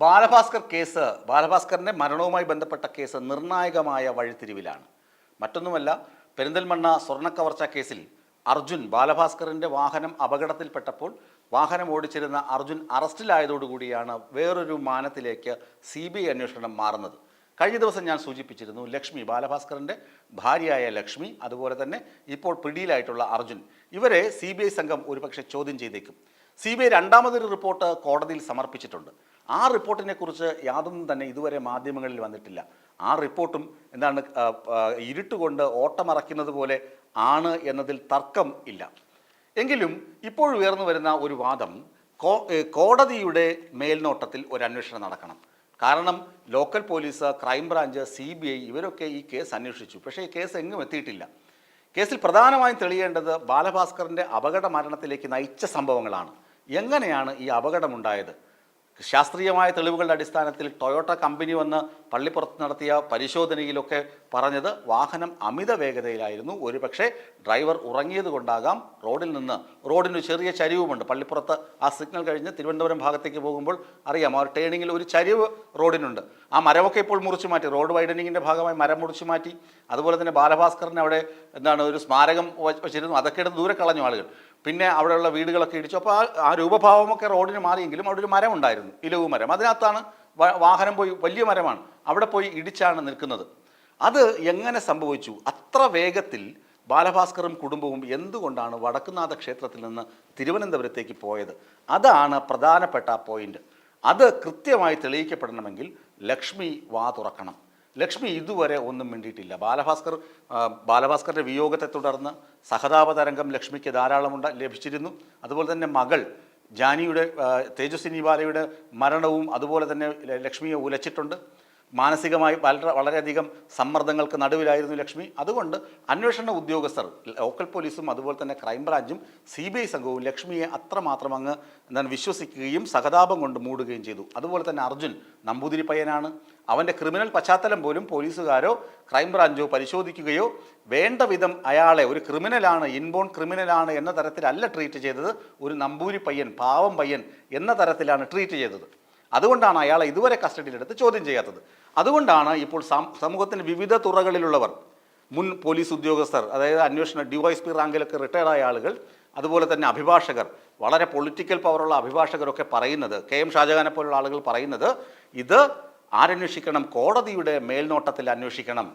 Balabhaskar case, ബാലഭാസ്കറിൻ്റെ മരണവുമായി ബന്ധപ്പെട്ട case നിർണായകമായ വഴിത്തിരിവിലാണ്. മറ്റൊന്നുമല്ല, പെരിന്തൽമണ്ണ സ്വർണ്ണക്കവർച്ച കേസിൽ അർജുൻ, ബാലഭാസ്കറിൻ്റെ വാഹനം അപകടത്തിൽപ്പെട്ടപ്പോൾ വാഹനം ഓടിച്ചിരുന്ന അർജുൻ അറസ്റ്റിലായതോടുകൂടിയാണ് വേറൊരു മാനത്തിലേക്ക് CBI അന്വേഷണം മാറുന്നത്. കഴിഞ്ഞ ദിവസം ഞാൻ സൂചിപ്പിച്ചിരുന്നു, ലക്ഷ്മി, ബാലഭാസ്കറിൻ്റെ ഭാര്യയായ ലക്ഷ്മി, അതുപോലെ തന്നെ ഇപ്പോൾ പിടിയിലായിട്ടുള്ള അർജുൻ, ഇവരെ CBI സംഘം ഒരുപക്ഷെ ചോദ്യം ചെയ്തേക്കും. CBI രണ്ടാമതൊരു റിപ്പോർട്ട് കോടതിയിൽ സമർപ്പിച്ചിട്ടുണ്ട്. ആ റിപ്പോർട്ടിനെ കുറിച്ച് യാതൊന്നും തന്നെ ഇതുവരെ മാധ്യമങ്ങളിൽ വന്നിട്ടില്ല. ആ റിപ്പോർട്ടും എന്താണ്, ഇരുട്ടുകൊണ്ട് ഓട്ടമറക്കുന്നത് പോലെ ആണ് എന്നതിൽ തർക്കം ഇല്ല. എങ്കിലും ഇപ്പോൾ ഉയർന്നു വരുന്ന ഒരു വാദം, കോടതിയുടെ മേൽനോട്ടത്തിൽ ഒരു അന്വേഷണം നടക്കണം. കാരണം ലോക്കൽ പോലീസ്, ക്രൈംബ്രാഞ്ച്, CBI ഇവരൊക്കെ ഈ കേസ് അന്വേഷിച്ചു. പക്ഷേ ഈ കേസ് എങ്ങും എത്തിയിട്ടില്ല. കേസിൽ പ്രധാനമായും തെളിയേണ്ടത് ബാലഭാസ്കറിൻ്റെ അപകട മരണത്തിലേക്ക് നയിച്ച സംഭവങ്ങളാണ്. എങ്ങനെയാണ് ഈ അപകടമുണ്ടായത്? ശാസ്ത്രീയമായ തെളിവുകളുടെ അടിസ്ഥാനത്തിൽ ടൊയോട്ട കമ്പനി വന്ന് പള്ളിപ്പുറത്ത് നടത്തിയ പരിശോധനയിലൊക്കെ പറഞ്ഞത് വാഹനം അമിത വേഗതയിലായിരുന്നു. ഒരുപക്ഷെ ഡ്രൈവർ ഉറങ്ങിയത് കൊണ്ടാകാം. റോഡിന് ചെറിയ ചരിവുമുണ്ട്. പള്ളിപ്പുറത്ത് ആ സിഗ്നൽ കഴിഞ്ഞ് തിരുവനന്തപുരം ഭാഗത്തേക്ക് പോകുമ്പോൾ അറിയാം, ആ ടേണിങ്ങിൽ ഒരു ചരിവ് റോഡിനുണ്ട്. ആ മരമൊക്കെ ഇപ്പോൾ മുറിച്ചു മാറ്റി. റോഡ് വൈഡനിങ്ങിൻ്റെ ഭാഗമായി മരം മുറിച്ചു മാറ്റി. അതുപോലെ തന്നെ ബാലഭാസ്കറിന് അവിടെ ഒരു സ്മാരകം വെച്ചിരുന്നു. അതൊക്കെ എടുത്ത് ദൂരെ കളഞ്ഞു ആളുകൾ. പിന്നെ അവിടെയുള്ള വീടുകളൊക്കെ ഇടിച്ചു. അപ്പോൾ ആ രൂപഭാവമൊക്കെ റോഡിന് മാറിയെങ്കിലും അവിടെ ഒരു മരം ഉണ്ടായിരുന്നു, ഇലവു മരം. അതിനകത്താണ് വാഹനം പോയി, വലിയ മരമാണ്, അവിടെ പോയി ഇടിച്ചാണ് നിൽക്കുന്നത്. അത് എങ്ങനെ സംഭവിച്ചു? അത്ര വേഗത്തിൽ ബാലഭാസ്കറും കുടുംബവും എന്തുകൊണ്ടാണ് വടക്കുംനാഥ ക്ഷേത്രത്തിൽ നിന്ന് തിരുവനന്തപുരത്തേക്ക് പോയത്? അതാണ് പ്രധാനപ്പെട്ട പോയിന്റ്. അത് കൃത്യമായി തെളിയിക്കപ്പെടണമെങ്കിൽ ലക്ഷ്മി വാ തുറക്കണം. ലക്ഷ്മി ഇതുവരെ ഒന്നും മിണ്ടിയിട്ടില്ല. ബാലഭാസ്കറിൻ്റെ വിയോഗത്തെ തുടർന്ന് സഹതാപ തരംഗം ലക്ഷ്മിക്ക് ധാരാളം ലഭിച്ചിരുന്നു. അതുപോലെ തന്നെ മകൾ ജാനിയുടെ, തേജസ്വിനി ബാലയുടെ മരണവും അതുപോലെ തന്നെ ലക്ഷ്മിയെ ഉലച്ചിട്ടുണ്ട്. മാനസികമായി വളരെയധികം സമ്മർദ്ദങ്ങൾക്ക് നടുവിലായിരുന്നു ലക്ഷ്മി. അതുകൊണ്ട് അന്വേഷണ ഉദ്യോഗസ്ഥർ, ലോക്കൽ പോലീസും അതുപോലെ തന്നെ ക്രൈംബ്രാഞ്ചും CBI സംഘവും ലക്ഷ്മിയെ അത്രമാത്രം അങ്ങ് വിശ്വസിക്കുകയും സഹതാപം കൊണ്ട് മൂടുകയും ചെയ്തു. അതുപോലെ തന്നെ അർജുൻ നമ്പൂതിരി പയ്യനാണ്. അവൻ്റെ ക്രിമിനൽ പശ്ചാത്തലം പോലും പോലീസുകാരോ ക്രൈംബ്രാഞ്ചോ പരിശോധിക്കുകയോ വേണ്ട വിധം അയാളെ ഒരു ക്രിമിനലാണ്, ഇൻബോൺ ക്രിമിനലാണ് എന്ന തരത്തിലല്ല ട്രീറ്റ് ചെയ്തത്. ഒരു നമ്പൂരി പയ്യൻ, പാവം പയ്യൻ എന്ന തരത്തിലാണ് ട്രീറ്റ് ചെയ്തത്. അതുകൊണ്ടാണ് അയാളെ ഇതുവരെ കസ്റ്റഡിയിലെടുത്ത് ചോദ്യം ചെയ്യാത്തത്. അതുകൊണ്ടാണ് ഇപ്പോൾ സമൂഹത്തിൻ്റെ വിവിധ തുറകളിലുള്ളവർ, മുൻ പോലീസ് ഉദ്യോഗസ്ഥർ, അതായത് അന്വേഷണ DYSP റാങ്കിലൊക്കെ റിട്ടയർഡായ ആളുകൾ, അതുപോലെ തന്നെ അഭിഭാഷകർ, വളരെ പൊളിറ്റിക്കൽ പവറുള്ള അഭിഭാഷകരൊക്കെ പറയുന്നത്, KM ഷാജഹാനെ പോലുള്ള ആളുകൾ പറയുന്നത്, ഇത് ആരന്വേഷിക്കണം? കോടതിയുടെ മേൽനോട്ടത്തിൽ അന്വേഷിക്കണം.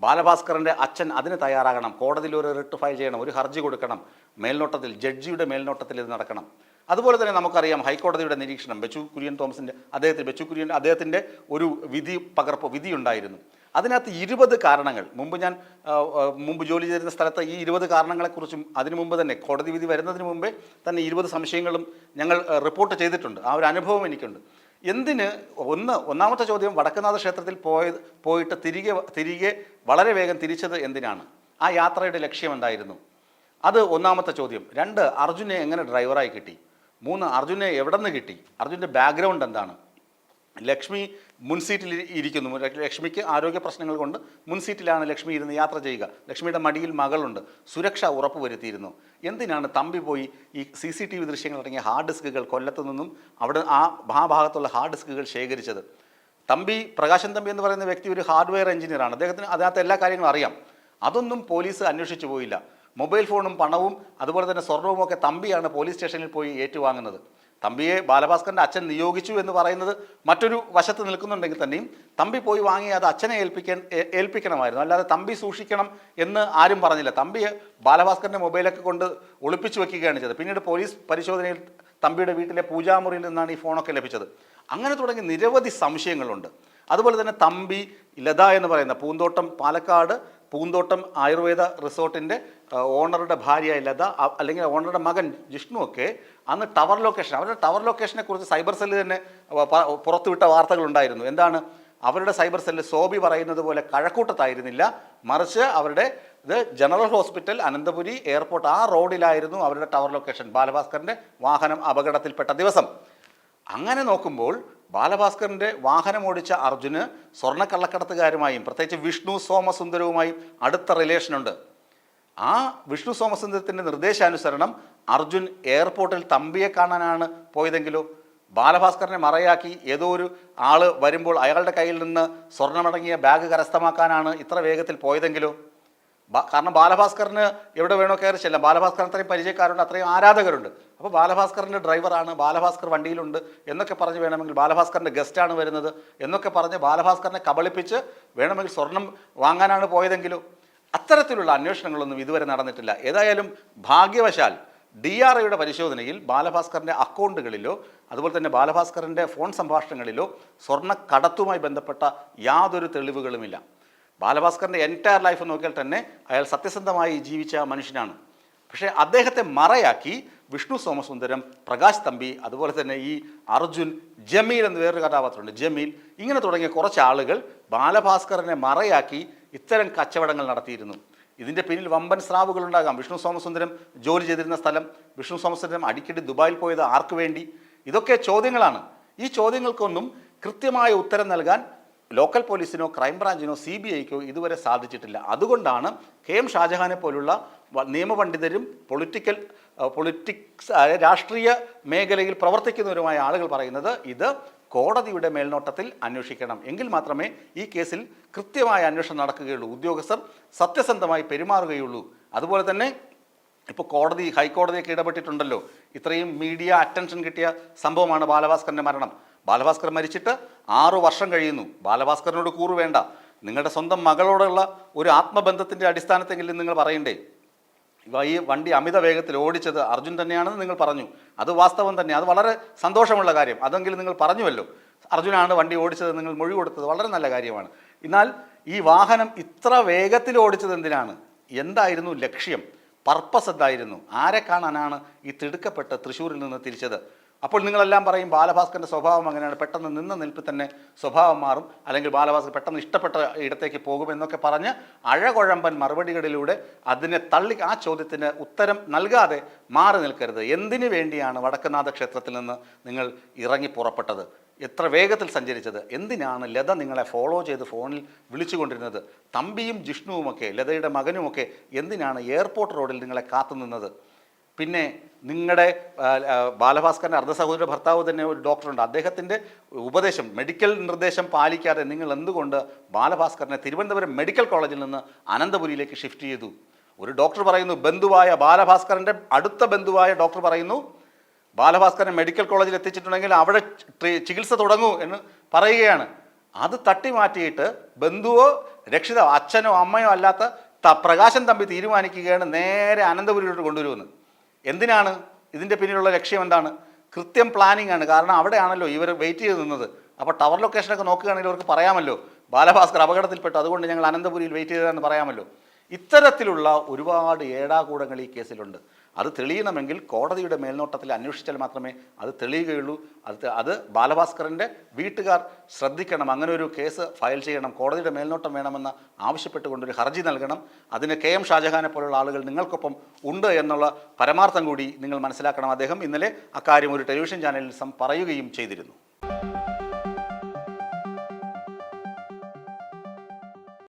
ബാലഭാസ്കറിൻ്റെ അച്ഛൻ അതിന് തയ്യാറാകണം. കോടതിയിൽ ഒരു റിട്ട് ഫയൽ ചെയ്യണം, ഒരു ഹർജി കൊടുക്കണം. മേൽനോട്ടത്തിൽ, ജഡ്ജിയുടെ മേൽനോട്ടത്തിൽ ഇത് നടക്കണം. അതുപോലെ തന്നെ നമുക്കറിയാം, ഹൈക്കോടതിയുടെ നിരീക്ഷണം, ബെച്ചു കുര്യൻ അദ്ദേഹത്തിൻ്റെ ഒരു വിധി ഉണ്ടായിരുന്നു. അതിനകത്ത് 20 കാരണങ്ങൾ, മുമ്പ് ജോലി ചെയ്തിരുന്ന സ്ഥലത്ത് ഈ 20 കാരണങ്ങളെക്കുറിച്ചും അതിനു മുമ്പ് തന്നെ, കോടതി വിധി വരുന്നതിന് മുമ്പേ തന്നെ 20 സംശയങ്ങളും ഞങ്ങൾ റിപ്പോർട്ട് ചെയ്തിട്ടുണ്ട്. ആ ഒരു അനുഭവം എനിക്കുണ്ട്. എന്തിന്? ഒന്നാമത്തെ ചോദ്യം, വടക്കുംനാഥ ക്ഷേത്രത്തിൽ പോയിട്ട് തിരികെ വളരെ വേഗം തിരിച്ചത് എന്തിനാണ്? ആ യാത്രയുടെ ലക്ഷ്യം എന്തായിരുന്നു? അത് ഒന്നാമത്തെ ചോദ്യം. 2, അർജുനെ എങ്ങനെ ഡ്രൈവറായി കിട്ടി? 3, അർജുനെ എവിടെ നിന്ന് കിട്ടി? അർജുൻ്റെ ബാക്ക്ഗ്രൗണ്ട് എന്താണ്? ലക്ഷ്മി മുൻസീറ്റിൽ ഇരിക്കുന്നു. ലക്ഷ്മിക്ക് ആരോഗ്യ പ്രശ്നങ്ങൾ കൊണ്ട് മുൻസീറ്റിലാണ് ലക്ഷ്മി ഇരുന്ന് യാത്ര ചെയ്യുക. ലക്ഷ്മിയുടെ മടിയിൽ മകളുണ്ട്. സുരക്ഷ ഉറപ്പുവരുത്തിയിരുന്നു. എന്തിനാണ് തമ്പി പോയി ഈ CCTV ദൃശ്യങ്ങൾ അടങ്ങിയ ഹാർഡ് ഡിസ്കുകൾ കൊല്ലത്തു നിന്നും ആ ഭാഗത്തുള്ള ഹാർഡ് ഡിസ്കുകൾ ശേഖരിച്ചത്? പ്രകാശൻ തമ്പി എന്ന് പറയുന്ന വ്യക്തി ഒരു ഹാർഡ്വെയർ എഞ്ചിനീയറാണ്. അദ്ദേഹത്തിന് അതിനകത്ത് എല്ലാ കാര്യങ്ങളും അറിയാം. അതൊന്നും പോലീസ് അന്വേഷിച്ചു പോയില്ല. മൊബൈൽ ഫോണും പണവും അതുപോലെ തന്നെ സ്വർണവും ഒക്കെ തമ്പിയാണ് പോലീസ് സ്റ്റേഷനിൽ പോയി ഏറ്റുവാങ്ങുന്നത്. തമ്പിയെ ബാലഭാസ്കറിൻ്റെ അച്ഛൻ നിയോഗിച്ചു എന്ന് പറയുന്നത് മറ്റൊരു വശത്ത് നിൽക്കുന്നുണ്ടെങ്കിൽ തന്നെയും തമ്പി പോയി വാങ്ങി അത് അച്ഛനെ ഏൽപ്പിക്കണമായിരുന്നു. അല്ലാതെ തമ്പി സൂക്ഷിക്കണം എന്ന് ആരും പറഞ്ഞില്ല. തമ്പിയെ ബാലഭാസ്കറിൻ്റെ മൊബൈലൊക്കെ കൊണ്ട് ഒളിപ്പിച്ചു വെക്കുകയാണ് ചെയ്തത്. പിന്നീട് പോലീസ് പരിശോധനയിൽ തമ്പിയുടെ വീട്ടിലെ പൂജാമുറിയിൽ നിന്നാണ് ഈ ഫോണൊക്കെ ലഭിച്ചത്. അങ്ങനെ തുടങ്ങി നിരവധി സംശയങ്ങളുണ്ട്. അതുപോലെ തന്നെ തമ്പി, ലത എന്ന് പറയുന്ന പാലക്കാട് പൂന്തോട്ടം ആയുർവേദ റിസോർട്ടിൻ്റെ ഓണറുടെ ഭാര്യയായ ലത, അല്ലെങ്കിൽ ഓണറുടെ മകൻ ജിഷ്ണുവൊക്കെ അന്ന് അവരുടെ ടവർ ലൊക്കേഷനെ കുറിച്ച് സൈബർ സെല്ല് തന്നെ പുറത്തുവിട്ട വാർത്തകളുണ്ടായിരുന്നു. എന്താണ്? അവരുടെ സൈബർ സെല്ല് സോബി പറയുന്നത് പോലെ കഴക്കൂട്ടത്തായിരുന്നില്ല, മറിച്ച് അവരുടെ ജനറൽ ഹോസ്പിറ്റൽ, അനന്തപുരി എയർപോർട്ട്, ആ റോഡിലായിരുന്നു അവരുടെ ടവർ ലൊക്കേഷൻ. ബാലഭാസ്കറിൻ്റെ വാഹനം അപകടത്തിൽപ്പെട്ട ദിവസം. അങ്ങനെ നോക്കുമ്പോൾ ബാലഭാസ്കറിൻ്റെ വാഹനമോടിച്ച അർജുന് സ്വർണ്ണക്കള്ളക്കടത്തുകാരുമായും പ്രത്യേകിച്ച് വിഷ്ണു സോമസുന്ദരവുമായും അടുത്ത റിലേഷനുണ്ട്. ആ വിഷ്ണു സോമസുന്ദരത്തിൻ്റെ നിർദ്ദേശാനുസരണം അർജുൻ എയർപോർട്ടിൽ തമ്പിയെ കാണാനാണ് പോയതെങ്കിലോ? ബാലഭാസ്കറിനെ മറയാക്കി ഏതോ ഒരു ആള് വരുമ്പോൾ അയാളുടെ കയ്യിൽ നിന്ന് സ്വർണ്ണമടങ്ങിയ ബാഗ് കരസ്ഥമാക്കാനാണ് ഇത്ര വേഗത്തിൽ പോയതെങ്കിലോ? കാരണം ബാലഭാസ്കറിന് എവിടെ വേണോ കയറി ചെല്ലാം. ബാലഭാസ്കറിന് അത്രയും പരിചയക്കാരുണ്ട്, അത്രയും ആരാധകരുണ്ട്. അപ്പോൾ ബാലഭാസ്കറിൻ്റെ ഡ്രൈവറാണ്, ബാലഭാസ്കർ വണ്ടിയിലുണ്ട് എന്നൊക്കെ പറഞ്ഞ് വേണമെങ്കിൽ, ബാലഭാസ്കറിൻ്റെ ഗസ്റ്റാണ് വരുന്നത് എന്നൊക്കെ പറഞ്ഞ് ബാലഭാസ്കറിനെ കബളിപ്പിച്ച് വേണമെങ്കിൽ സ്വർണം വാങ്ങാനാണ് പോയതെങ്കിലോ? അത്തരത്തിലുള്ള അന്വേഷണങ്ങളൊന്നും ഇതുവരെ നടന്നിട്ടില്ല. ഏതായാലും ഭാഗ്യവശാൽ DRIയുടെ പരിശോധനയിൽ ബാലഭാസ്കറിൻ്റെ അക്കൗണ്ടുകളിലോ അതുപോലെ തന്നെ ബാലഭാസ്കറിൻ്റെ ഫോൺ സംഭാഷണങ്ങളിലോ സ്വർണ്ണക്കടത്തുമായി ബന്ധപ്പെട്ട യാതൊരു തെളിവുകളുമില്ല. ബാലഭാസ്കറിൻ്റെ എൻറ്റയർ ലൈഫ് നോക്കിയാൽ തന്നെ അയാൾ സത്യസന്ധമായി ജീവിച്ച മനുഷ്യനാണ്. പക്ഷേ അദ്ദേഹത്തെ മറയാക്കി വിഷ്ണു സോമസുന്ദരം, പ്രകാശ് തമ്പി, അതുപോലെ തന്നെ ഈ അർജുൻ, ജമീൽ എന്ന് വേറൊരു കഥാപാത്രമുണ്ട്, ജമീൽ, ഇങ്ങനെ തുടങ്ങിയ കുറച്ച് ആളുകൾ ബാലഭാസ്കറിനെ മറയാക്കി ഇത്തരം കച്ചവടങ്ങൾ നടത്തിയിരുന്നു. ഇതിൻ്റെ പിന്നിൽ വമ്പൻ സ്രാവുകൾ ഉണ്ടാകാം. വിഷ്ണു സോമസുന്ദരം ജോലി ചെയ്തിരുന്ന സ്ഥലം, വിഷ്ണു സോമസുന്ദരം അടിക്കടി ദുബായിൽ പോയത് ആർക്ക് വേണ്ടി? ഇതൊക്കെ ചോദ്യങ്ങളാണ്. ഈ ചോദ്യങ്ങൾക്കൊന്നും കൃത്യമായ ഉത്തരം നൽകാൻ ലോക്കൽ പോലീസിനോ ക്രൈംബ്രാഞ്ചിനോ CBIക്കോ ഇതുവരെ സാധിച്ചിട്ടില്ല. അതുകൊണ്ടാണ് KM ഷാജഹാനെ പോലുള്ള നിയമപണ്ഡിതരും പൊളിറ്റിക്സ് രാഷ്ട്രീയ മേഖലയിൽ പ്രവർത്തിക്കുന്നവരുമായ ആളുകൾ പറയുന്നത് ഇത് കോടതിയുടെ മേൽനോട്ടത്തിൽ അന്വേഷിക്കണം, എങ്കിൽ മാത്രമേ ഈ കേസിൽ കൃത്യമായ അന്വേഷണം നടക്കുകയുള്ളൂ, ഉദ്യോഗസ്ഥർ സത്യസന്ധമായി പെരുമാറുകയുള്ളൂ. അതുപോലെ തന്നെ ഇപ്പോൾ ഹൈക്കോടതിയൊക്കെ ഇടപെട്ടിട്ടുണ്ടല്ലോ. ഇത്രയും മീഡിയ അറ്റൻഷൻ കിട്ടിയ സംഭവമാണ് ബാലഭാസ്കറിൻ്റെ മരണം. ബാലഭാസ്കർ മരിച്ചിട്ട് 6 വർഷം കഴിയുന്നു. ബാലഭാസ്കറിനോട് കൂറ് വേണ്ട, നിങ്ങളുടെ സ്വന്തം മകളോടുള്ള ഒരു ആത്മബന്ധത്തിൻ്റെ അടിസ്ഥാനത്തെങ്കിലും നിങ്ങൾ പറയണ്ടേ? ഈ വണ്ടി അമിത വേഗത്തിൽ ഓടിച്ചത് അർജുൻ തന്നെയാണെന്ന് നിങ്ങൾ പറഞ്ഞു. അത് വാസ്തവം തന്നെ, അത് വളരെ സന്തോഷമുള്ള കാര്യം. അതെങ്കിലും നിങ്ങൾ പറഞ്ഞുവല്ലോ, അർജുനാണ് വണ്ടി ഓടിച്ചത്, നിങ്ങൾ മൊഴി കൊടുത്തത് വളരെ നല്ല കാര്യമാണ്. എന്നാൽ ഈ വാഹനം ഇത്ര വേഗത്തിൽ ഓടിച്ചത് എന്തിനാണ്? എന്തായിരുന്നു ലക്ഷ്യം? പർപ്പസ് എന്തായിരുന്നു? ആരെ കാണാനാണ് ഈ തിടുക്കപ്പെട്ട് തൃശ്ശൂരിൽ നിന്ന് തിരിച്ചത്? അപ്പോൾ നിങ്ങളെല്ലാം പറയും ബാലഭാസ്കറിൻ്റെ സ്വഭാവം അങ്ങനെയാണ്, പെട്ടെന്ന് നിന്ന നിൽപ്പിൽ തന്നെ സ്വഭാവം മാറും, അല്ലെങ്കിൽ ബാലഭാസ്കർ പെട്ടെന്ന് ഇഷ്ടപ്പെട്ട ഇടത്തേക്ക് പോകുമെന്നൊക്കെ പറഞ്ഞ് അഴകുഴമ്പൻ മറുപടികളിലൂടെ അതിനെ തള്ളി ആ ചോദ്യത്തിന് ഉത്തരം നൽകാതെ മാറി നിൽക്കരുത്. എന്തിനു വേണ്ടിയാണ് വടക്കുംനാഥ ക്ഷേത്രത്തിൽ നിന്ന് നിങ്ങൾ ഇറങ്ങി പുറപ്പെട്ടത്? എത്ര വേഗത്തിൽ സഞ്ചരിച്ചത്? എന്തിനാണ് ലത നിങ്ങളെ ഫോളോ ചെയ്ത് ഫോണിൽ വിളിച്ചുകൊണ്ടിരുന്നത്? തമ്പിയും ജിഷ്ണുവുമൊക്കെ, ലതയുടെ മകനുമൊക്കെ എന്തിനാണ് എയർപോർട്ട് റോഡിൽ നിങ്ങളെ കാത്തുനിന്നത്? പിന്നെ നിങ്ങളുടെ ബാലഭാസ്കറിൻ്റെ അർദ്ധസഹോദര ഭർത്താവ് തന്നെ ഒരു ഡോക്ടറുണ്ട്, അദ്ദേഹത്തിൻ്റെ ഉപദേശം, മെഡിക്കൽ നിർദ്ദേശം പാലിക്കാതെ നിങ്ങൾ എന്തുകൊണ്ട് ബാലഭാസ്കറിനെ തിരുവനന്തപുരം മെഡിക്കൽ കോളേജിൽ നിന്ന് അനന്തപുരിയിലേക്ക് ഷിഫ്റ്റ് ചെയ്തു? ഒരു ഡോക്ടർ പറയുന്നു, ബാലഭാസ്കറിൻ്റെ അടുത്ത ബന്ധുവായ ഡോക്ടർ പറയുന്നു, ബാലഭാസ്കറിനെ മെഡിക്കൽ കോളേജിൽ എത്തിച്ചിട്ടുണ്ടെങ്കിൽ അവിടെ ചികിത്സ തുടങ്ങൂ എന്ന് പറയുകയാണ്. അത് തട്ടി മാറ്റിയിട്ട് ബന്ധുവോ രക്ഷിതാവോ അച്ഛനോ അമ്മയോ അല്ലാത്ത പ്രകാശൻ തമ്പി തീരുമാനിക്കുകയാണ് നേരെ അനന്തപുരിയിലോട്ട് കൊണ്ടുവരുമെന്ന്. എന്തിനാണ്? ഇതിൻ്റെ പിന്നിലുള്ള ലക്ഷ്യം എന്താണ്? കൃത്യം പ്ലാനിങ് ആണ്. കാരണം അവിടെയാണല്ലോ ഇവർ വെയിറ്റ് ചെയ്ത് നിന്നത്. അപ്പോൾ ടവർ ലൊക്കേഷനൊക്കെ നോക്കുകയാണെങ്കിൽ അവർക്ക് പറയാമല്ലോ ബാലഭാസ്കർ അപകടത്തിൽപ്പെട്ടു, അതുകൊണ്ട് ഞങ്ങൾ അനന്തപുരിയിൽ വെയിറ്റ് ചെയ്തതെന്ന് പറയാമല്ലോ. ഇത്തരത്തിലുള്ള ഒരുപാട് ഏടാകൂടങ്ങൾ ഈ കേസിലുണ്ട്. അത് തെളിയണമെങ്കിൽ കോടതിയുടെ മേൽനോട്ടത്തിൽ അന്വേഷിച്ചാൽ മാത്രമേ അത് തെളിയുകയുള്ളൂ. അത് ബാലഭാസ്കറിൻ്റെ വീട്ടുകാർ ശ്രദ്ധിക്കണം. അങ്ങനെ ഒരു കേസ് ഫയൽ ചെയ്യണം, കോടതിയുടെ മേൽനോട്ടം വേണമെന്ന് ആവശ്യപ്പെട്ടുകൊണ്ടൊരു ഹർജി നൽകണം. അതിന് KM ഷാജഹാനെ പോലുള്ള ആളുകൾ നിങ്ങൾക്കൊപ്പം ഉണ്ട് എന്നുള്ള പരമാർത്ഥം കൂടി നിങ്ങൾ മനസ്സിലാക്കണം. അദ്ദേഹം ഇന്നലെ അക്കാര്യം ഒരു ടെലിവിഷൻ ചാനലിൽ പറയുകയും ചെയ്തിരുന്നു.